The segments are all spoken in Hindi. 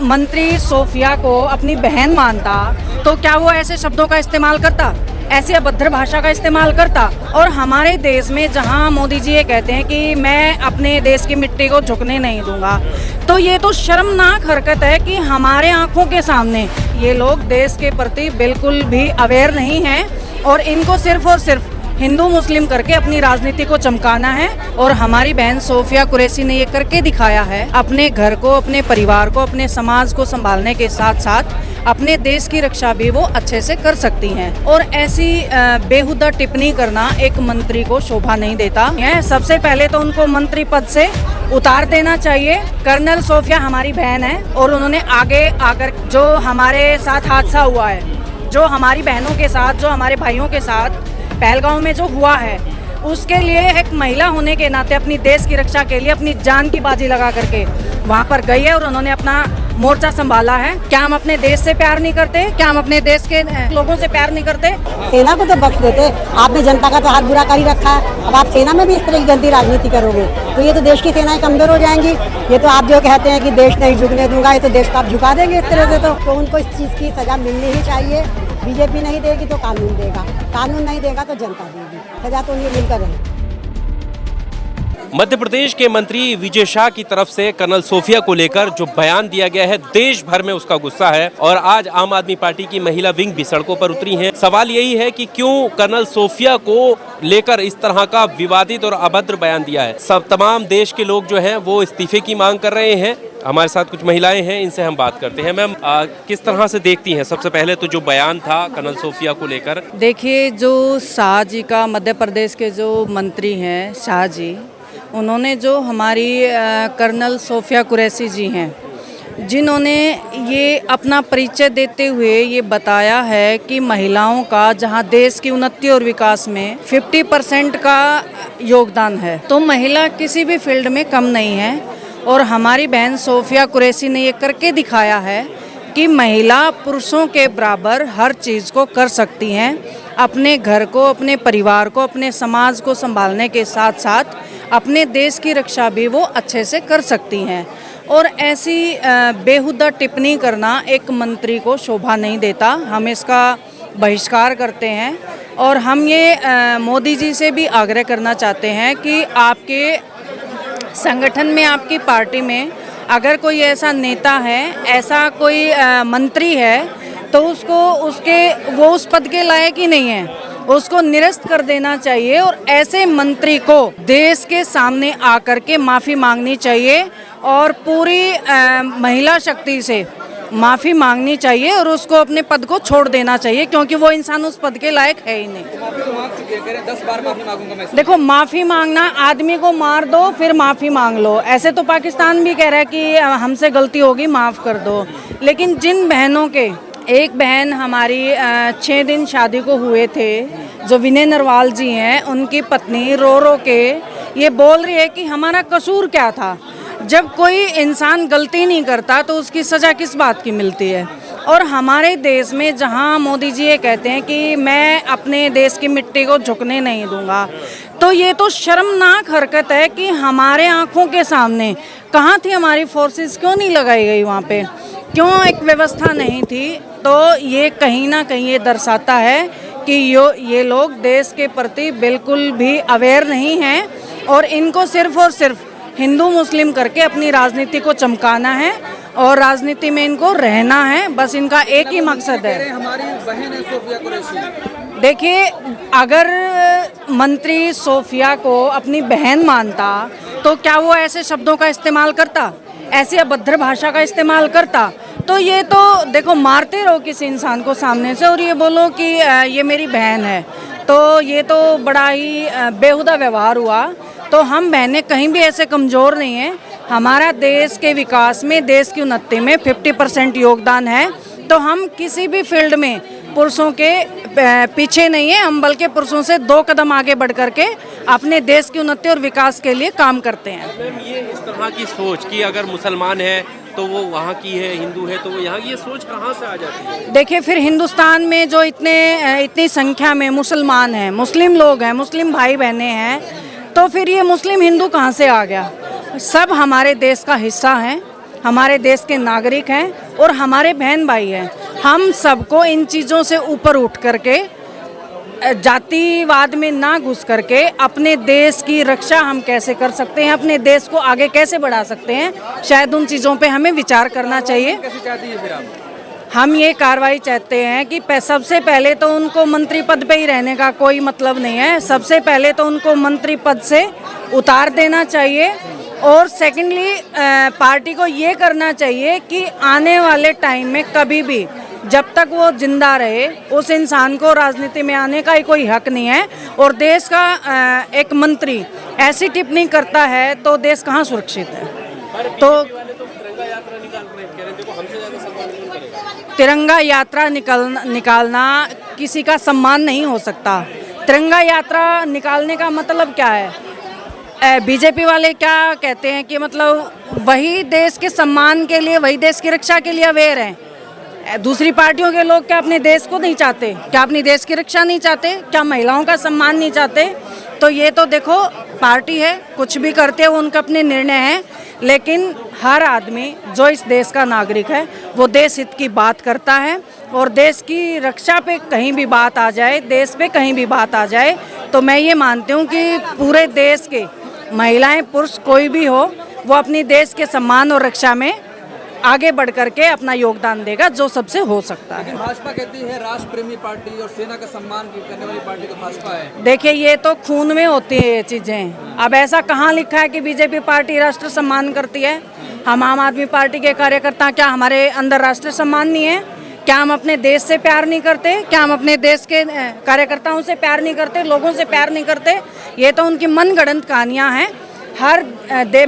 मंत्री सोफिया को अपनी बहन मानता तो क्या वो ऐसे शब्दों का इस्तेमाल करता, ऐसी अभद्र भाषा का इस्तेमाल करता? और हमारे देश में जहां मोदी जी ये कहते हैं कि मैं अपने देश की मिट्टी को झुकने नहीं दूंगा, तो ये तो शर्मनाक हरकत है कि हमारे आंखों के सामने ये लोग देश के प्रति बिल्कुल भी अवेयर नहीं हैं और इनको सिर्फ और सिर्फ हिंदू मुस्लिम करके अपनी राजनीति को चमकाना है। और हमारी बहन सोफिया कुरैशी ने ये करके दिखाया है। अपने घर को, अपने परिवार को, अपने समाज को संभालने के साथ साथ अपने देश की रक्षा भी वो अच्छे से कर सकती हैं। और ऐसी बेहुदा टिप्पणी करना एक मंत्री को शोभा नहीं देता है। सबसे पहले तो उनको मंत्री पद से उतार देना चाहिए। कर्नल सोफिया हमारी बहन है और उन्होंने आगे आकर जो हमारे साथ हादसा हुआ है, जो हमारी बहनों के साथ, जो हमारे भाइयों के साथ पहलगांव में जो हुआ है, उसके लिए एक महिला होने के नाते अपनी देश की रक्षा के लिए अपनी जान की बाजी लगा करके वहाँ पर गई है और उन्होंने अपना मोर्चा संभाला है। क्या हम अपने देश से प्यार नहीं करते? क्या हम अपने देश के लोगों से प्यार नहीं करते? सेना को तो बख्श देते। आपने जनता का तो हाथ बुरा कर ही रखा है। अब आप सेना में भी इस तरह की गंदी राजनीति करोगे तो ये तो देश की सेनाएं कमजोर हो जाएंगी। ये तो आप जो कहते हैं कि देश नहीं झुकने दूंगा, ये तो देश को आप झुका देंगे इस तरह से। तो उनको इस चीज़ की सजा मिलनी ही चाहिए। बीजेपी नहीं देगी तो कानून देगा, कानून नहीं देगा तो जनता देगी। सजा तो उन्हें मिलकर रहेगी। मध्य प्रदेश के मंत्री विजय शाह की तरफ से कर्नल सोफिया को लेकर जो बयान दिया गया है, देश भर में उसका गुस्सा है और आज आम आदमी पार्टी की महिला विंग भी सड़कों पर उतरी है। सवाल यही है कि क्यों कर्नल सोफिया को लेकर इस तरह का विवादित और अभद्र बयान दिया है। सब तमाम देश के लोग जो हैं वो इस्तीफे की मांग कर रहे हैं। हमारे साथ कुछ महिलाएं हैं, इनसे हम बात करते हैं। मैम, किस तरह से देखती हैं सबसे पहले तो जो बयान था कर्नल सोफिया को लेकर? देखिए, जो शाह जी का, मध्य प्रदेश के जो मंत्री हैं शाह जी, उन्होंने जो हमारी कर्नल सोफिया कुरैशी जी हैं, जिन्होंने ये अपना परिचय देते हुए ये बताया है कि महिलाओं का जहां देश की उन्नति और विकास में 50% का योगदान है, तो महिला किसी भी फील्ड में कम नहीं है। और हमारी बहन सोफिया कुरैशी ने ये करके दिखाया है कि महिला पुरुषों के बराबर हर चीज़ को कर सकती हैं। अपने घर को, अपने परिवार को, अपने समाज को संभालने के साथ साथ अपने देश की रक्षा भी वो अच्छे से कर सकती हैं। और ऐसी बेहुदा टिप्पणी करना एक मंत्री को शोभा नहीं देता। हम इसका बहिष्कार करते हैं और हम ये मोदी जी से भी आग्रह करना चाहते हैं कि आपके संगठन में, आपकी पार्टी में अगर कोई ऐसा नेता है, ऐसा कोई मंत्री है, तो वो उस पद के लायक ही नहीं है, उसको निरस्त कर देना चाहिए। और ऐसे मंत्री को देश के सामने आकर के माफ़ी मांगनी चाहिए और पूरी महिला शक्ति से माफ़ी मांगनी चाहिए और उसको अपने पद को छोड़ देना चाहिए, क्योंकि वो इंसान उस पद के लायक है ही नहीं। देखो, माफ़ी मांगना, आदमी को मार दो फिर माफ़ी मांग लो, ऐसे तो पाकिस्तान भी कह रहा है कि हमसे गलती होगी माफ़ कर दो। लेकिन जिन बहनों के, एक बहन हमारी 6 दिन शादी को हुए थे, जो विनय नरवाल जी हैं, उनकी पत्नी रो रो के ये बोल रही है कि हमारा कसूर क्या था। जब कोई इंसान गलती नहीं करता तो उसकी सज़ा किस बात की मिलती है? और हमारे देश में जहां मोदी जी ये कहते हैं कि मैं अपने देश की मिट्टी को झुकने नहीं दूंगा, तो ये तो शर्मनाक हरकत है कि हमारे आंखों के सामने कहाँ थी हमारी फोर्सेस, क्यों नहीं लगाई गई वहाँ पे, क्यों एक व्यवस्था नहीं थी? तो ये कहीं ना कहीं ये दर्शाता है कि ये लोग देश के प्रति बिल्कुल भी अवेयर नहीं हैं और इनको सिर्फ और सिर्फ हिंदू मुस्लिम करके अपनी राजनीति को चमकाना है और राजनीति में इनको रहना है। बस इनका एक ही मकसद है। हमारी बहन है सोफिया कुरैशी। देखिए, अगर मंत्री सोफिया को अपनी बहन मानता तो क्या वो ऐसे शब्दों का इस्तेमाल करता, ऐसी अभद्र भाषा का इस्तेमाल करता? तो ये तो देखो, मारते रहो किसी इंसान को सामने से और ये बोलो कि ये मेरी बहन है, तो ये तो बड़ा ही बेहुदा व्यवहार हुआ। तो हम बहनें कहीं भी ऐसे कमज़ोर नहीं हैं। हमारा देश के विकास में, देश की उन्नति में 50% योगदान है। तो हम किसी भी फील्ड में पुरुषों के पीछे नहीं है, हम बल्कि पुरुषों से 2 कदम आगे बढ़ करके अपने देश की उन्नति और विकास के लिए काम करते हैं। मैम, ये इस तरह की सोच कि अगर मुसलमान है तो वो वहाँ की है, हिंदू है तो वो यहाँ की, ये सोच कहाँ से आ जाती है? देखिए, फिर हिंदुस्तान में जो इतनी संख्या में मुसलमान हैं, मुस्लिम लोग हैं, मुस्लिम भाई बहनें हैं, तो फिर ये मुस्लिम हिंदू कहाँ से आ गया? सब हमारे देश का हिस्सा हैं। हमारे देश के नागरिक हैं और हमारे बहन भाई हैं। हम सबको इन चीज़ों से ऊपर उठ करके, जातिवाद में ना घुस करके, अपने देश की रक्षा हम कैसे कर सकते हैं, अपने देश को आगे कैसे बढ़ा सकते हैं, शायद उन चीज़ों पे हमें विचार करना चाहिए। कैसे चाहती है फिर आप? हम ये कार्रवाई चाहते हैं कि सबसे पहले तो उनको मंत्री पद पे ही रहने का कोई मतलब नहीं है। सबसे पहले तो उनको मंत्री पद से उतार देना चाहिए और सेकेंडली पार्टी को ये करना चाहिए कि आने वाले टाइम में कभी भी, जब तक वो जिंदा रहे, उस इंसान को राजनीति में आने का ही कोई हक नहीं है। और देश का एक मंत्री ऐसी टिप्पणी करता है तो देश कहाँ सुरक्षित है। तो तिरंगा यात्रा निकालना किसी का सम्मान नहीं हो सकता। तिरंगा यात्रा निकालने का मतलब क्या है? बीजेपी वाले क्या कहते हैं कि मतलब वही देश के सम्मान के लिए, वही देश की रक्षा के लिए अवेयर हैं। दूसरी पार्टियों के लोग क्या अपने देश को नहीं चाहते? क्या अपनी देश की रक्षा नहीं चाहते? क्या महिलाओं का सम्मान नहीं चाहते? तो ये तो देखो, पार्टी है, कुछ भी करते हो, उनका अपने निर्णय है। लेकिन हर आदमी जो इस देश का नागरिक है वो देश हित की बात करता है। और देश की रक्षा पे कहीं भी बात आ जाए, देश पे कहीं भी बात आ जाए, तो मैं ये मानती हूँ कि पूरे देश के महिलाएं, पुरुष, कोई भी हो, वो अपनी देश के सम्मान और रक्षा में आगे बढ़ करके अपना योगदान देगा, जो सबसे हो सकता है। लेकिन भाजपा कहती है राष्ट्र प्रेमी पार्टी और सेना का सम्मान करने वाली पार्टी तो भाजपा है। देखिए, ये तो खून में होती है ये चीज़ें। अब ऐसा कहाँ लिखा है कि बीजेपी पार्टी राष्ट्र सम्मान करती है? हम आम आदमी पार्टी के कार्यकर्ता, क्या हमारे अंदर राष्ट्र सम्मान नहीं है? क्या हम अपने देश से प्यार नहीं करते? क्या हम अपने देश के कार्यकर्ताओं से प्यार नहीं करते, लोगों से प्यार नहीं करते? ये तो उनकी मनगढ़ंत कहानियाँ हैं।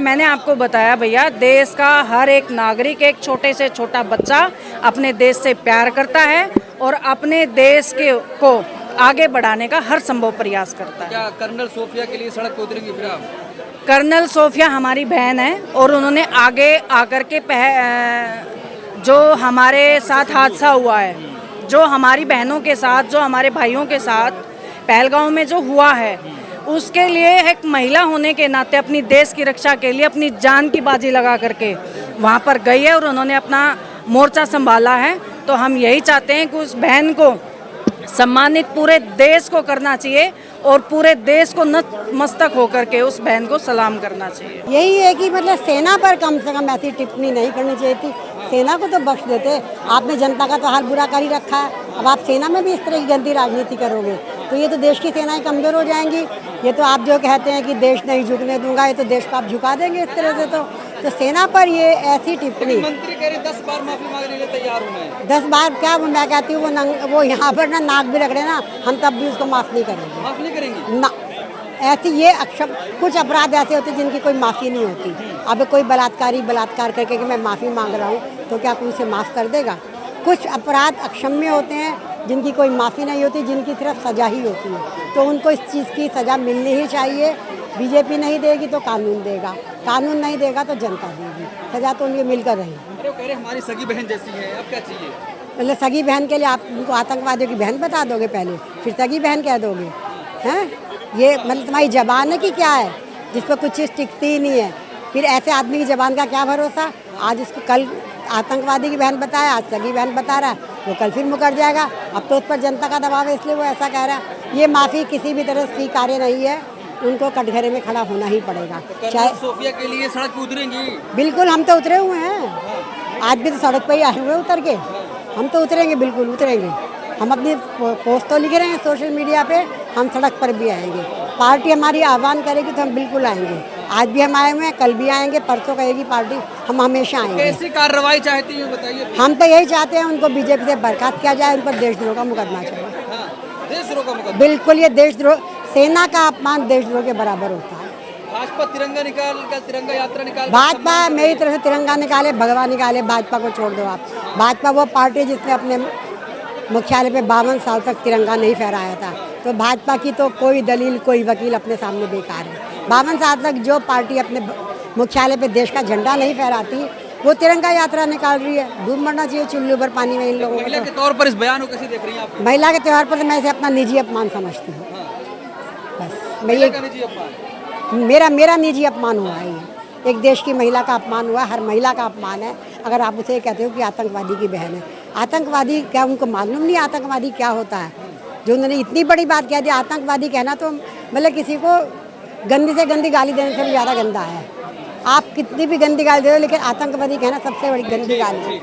मैंने आपको बताया भैया, देश का हर एक नागरिक, एक छोटे से छोटा बच्चा अपने देश से प्यार करता है और अपने देश को आगे बढ़ाने का हर संभव प्रयास करता है। क्या कर्नल सोफिया के लिए सड़क पर उतरेंगी फिर आप? कर्नल सोफिया हमारी बहन है और उन्होंने आगे आकर के जो हमारे साथ हादसा हुआ है, जो हमारी बहनों के साथ, जो हमारे भाइयों के साथ पहलगांव में जो हुआ है, उसके लिए एक महिला होने के नाते अपनी देश की रक्षा के लिए अपनी जान की बाजी लगा करके वहाँ पर गई है और उन्होंने अपना मोर्चा संभाला है। तो हम यही चाहते हैं कि उस बहन को सम्मानित पूरे देश को करना चाहिए और पूरे देश को नतमस्तक होकर के उस बहन को सलाम करना चाहिए। यही है कि मतलब सेना पर कम से कम ऐसी टिप्पणी नहीं करनी चाहिए थी। सेना को तो बख्श देते। आपने जनता का तो हाल बुरा कर ही रखा है, अब आप सेना में भी इस तरह की गंदी राजनीति करोगे तो ये तो देश की सेनाएं कमज़ोर हो जाएंगी। ये तो आप जो कहते हैं कि देश नहीं झुकने दूंगा, ये तो देश को आप झुका देंगे इस तरह से। तो सेना पर ये ऐसी टिप्पणी। मंत्री कह रहे 10 बार माफी मांगने के लिए तैयार हूं मैं। 10 बार क्या मैं कहती हूँ, वो यहाँ पर ना नाक भी रगड़े ना, हम तब भी उसको माफ़ नहीं करेंगे। माफ नहीं करेंगी ना, ऐसी ये कुछ अपराध ऐसे होते हैं जिनकी कोई माफ़ी नहीं होती। अब कोई बलात्कार करके कि मैं माफ़ी मांग रहा हूँ तो क्या कोई उसे माफ़ कर देगा? कुछ अपराध अक्षम्य होते हैं जिनकी कोई माफ़ी नहीं होती, जिनकी सिर्फ सज़ा ही होती है। तो उनको इस चीज़ की सज़ा मिलनी ही चाहिए। बीजेपी नहीं देगी तो कानून देगा, कानून नहीं देगा तो जनता देगी। सज़ा तो उनकी मिलकर रहेगी। अरे वो कह रहे हमारी सगी बहन जैसी है, अब क्या चाहिए? मतलब सगी बहन के लिए आप उनको आतंकवादियों की बहन बता दोगे पहले, फिर सगी बहन कह दोगे? हैं, ये मतलब तुम्हारी जबान है कि क्या है जिस पर कुछ चीज़ टिकती ही नहीं है? फिर ऐसे आदमी की जबान का क्या भरोसा? आज उसको कल आतंकवादी की बहन बताया, आज सगी बहन बता रहा है, वो कल फिर मुकर जाएगा। अब तो उस पर जनता का दबाव है इसलिए वो ऐसा कह रहा है। ये माफ़ी किसी भी तरह स्वीकार्य नहीं है, उनको कटघरे में खड़ा होना ही पड़ेगा। चाहे सोफिया के लिए सड़क पर उतरेंगी? बिल्कुल, हम तो उतरे हुए हैं, आज भी तो सड़क पर ही आए हुए उतर के। हम तो उतरेंगे, बिल्कुल उतरेंगे। हम अपनी पोस्ट तो लिख रहे हैं सोशल मीडिया पे, हम सड़क पर भी आएंगे। पार्टी हमारी आह्वान करेगी तो हम बिल्कुल आएंगे। आज भी हम आए हुए हैं, कल भी आएंगे, परसों कहेगी पार्टी, हम हमेशा आएंगे। कैसी कार्रवाई चाहती हैं बताइए? हम तो यही चाहते हैं उनको बीजेपी से बर्खास्त किया जाए, उन पर देशद्रोह का मुकदमा चाहिए। हाँ, देशद्रोह का मुकदमा। बिल्कुल, ये देशद्रोह, सेना का अपमान देशद्रोह के बराबर होता है। भाजपा तिरंगा यात्रा निकाल, भाजपा मेरी तरफ से तिरंगा निकाले, भगवा निकाले, भाजपा को छोड़ दो आप। भाजपा वो पार्टी जिसने अपने मुख्यालय पे 52 साल तक तिरंगा नहीं फहराया था, तो भाजपा की तो कोई दलील, कोई वकील अपने सामने बेकार है। 52 साल तक जो पार्टी अपने मुख्यालय पे देश का झंडा नहीं फहराती, वो तिरंगा यात्रा निकाल रही है। डूब मरना चाहिए चुल्लू भर पानी में इन लोगों को। महिला के तौर पर इस बयान को कैसे देख रही हैं आप? महिला के त्यौहार पर तो मैं इसे अपना निजी अपमान समझती हूँ। बस मैं ये निजी अपमान, मेरा निजी अपमान हुआ है ये। एक देश की महिला का अपमान हुआ, हर महिला का अपमान है अगर आप उसे कहते हो कि आतंकवादी की बहन है। आतंकवादी क्या उनको मालूम नहीं आतंकवादी क्या होता है? जो उन्होंने इतनी बड़ी बात कह दी, आतंकवादी कहना तो मतलब किसी को गंदी से गंदी गाली देने से भी ज़्यादा गंदा है। आप कितनी भी गंदी गाली दे दो, लेकिन आतंकवादी कहना सबसे बड़ी गंदी गाली है।